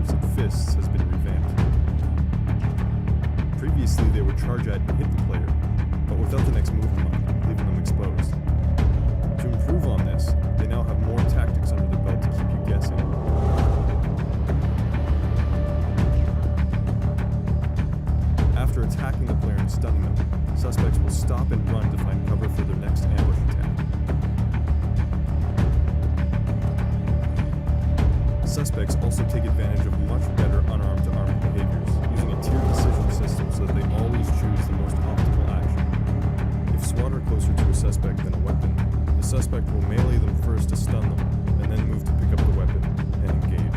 knives and fists has been revamped. Previously, they would charge at and hit the player, but without the next move in mind, leaving them exposed. To improve on this, they now have more tactics under the belt to keep you guessing. After attacking the player and stunning them, suspects will stop and run to find cover for their next ambush attack. Suspects also take advantage of much better unarmed-to-armed behaviors, using a tiered decision system so that they always choose the most optimal action. If SWAT are closer to a suspect than a weapon, the suspect will melee them first to stun them, and then move to pick up the weapon and engage.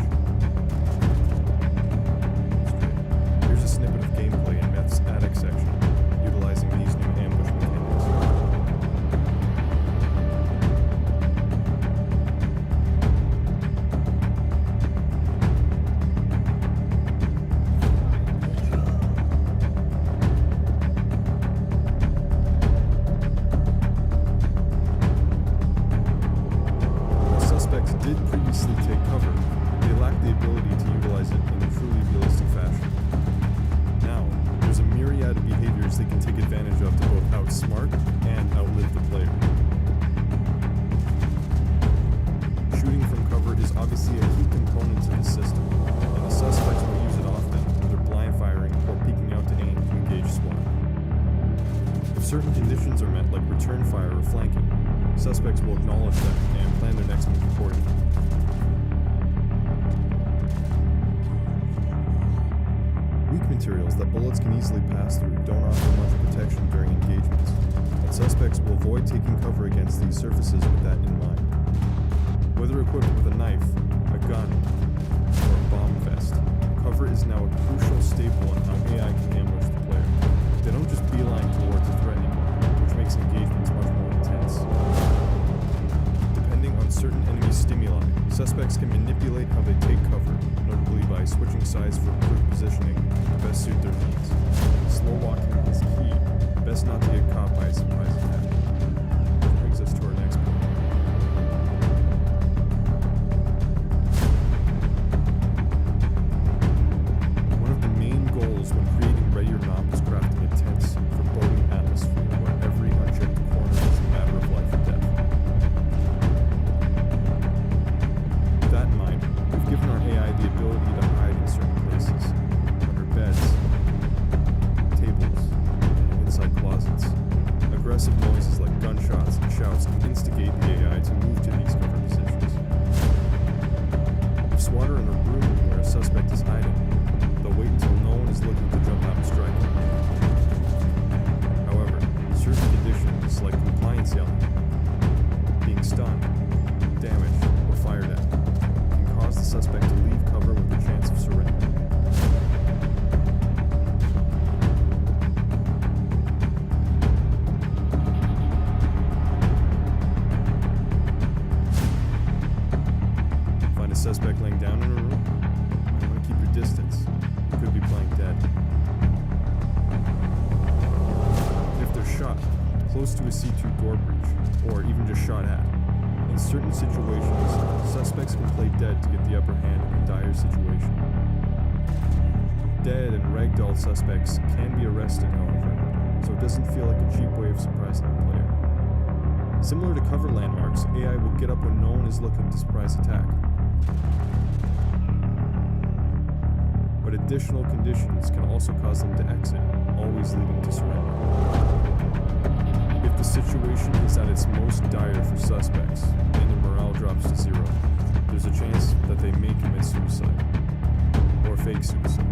Here's a snippet of gameplay in Meth's attic section, utilizing these new ambush mechanics. Did previously take cover, they lacked the ability to utilize it in a truly realistic fashion. Now, there's a myriad of behaviors they can take advantage of to both outsmart and outlive the player. Shooting from cover is obviously a key component to the system, and the suspects will use it often, whether blind firing or peeking out to aim to engage SWAT. If certain conditions are met, like return fire or flanking, suspects will acknowledge them and plan their next move accordingly. Weak materials that bullets can easily pass through don't offer much protection during engagements, and suspects will avoid taking cover against these surfaces with that in mind. Whether equipped with a knife, a gun, or a bomb vest, cover is now a crucial staple in how AI can ambush the player. They don't just beeline towards a threat anymore, which makes engagements much more intense. Depending on certain enemy stimuli, suspects can manipulate how they take cover, notably by switching sides for improved positioning to best suit their needs. Slow walking is key, best not to get caught by a surprise attack. Which brings us to our next point. One of the main goals when creating Ready or Not was crafting a tense, foreboding atmosphere where every unchecked corner is a matter of life or death. With that in mind, we've given our AI the ability to hide in certain places, under beds, tables, and inside closets. Aggressive noises like gunshots and shouts can instigate the AI to move to these cover positions. If SWAT are in a room where a suspect is hiding, they'll wait until no one is looking to jump out and strike him. However, certain conditions like compliance yelling, being stunned, damaged, or fired at can cause the suspect to leave cover with a chance of surrender. Find a suspect laying down in a room? You want to keep your distance. You could be playing dead. If they're shot, close to a C2 door breach, or even just shot at, in certain situations, suspects can play dead to get the upper hand in a dire situation. Dead and ragdoll suspects can be arrested, however, so it doesn't feel like a cheap way of surprising the player. Similar to cover landmarks, AI will get up when no one is looking to surprise attack. But additional conditions can also cause them to exit, always leading to surrender. If the situation is at its most dire for suspects, and their morale drops to zero, there's a chance that they may commit suicide, or fake suicide.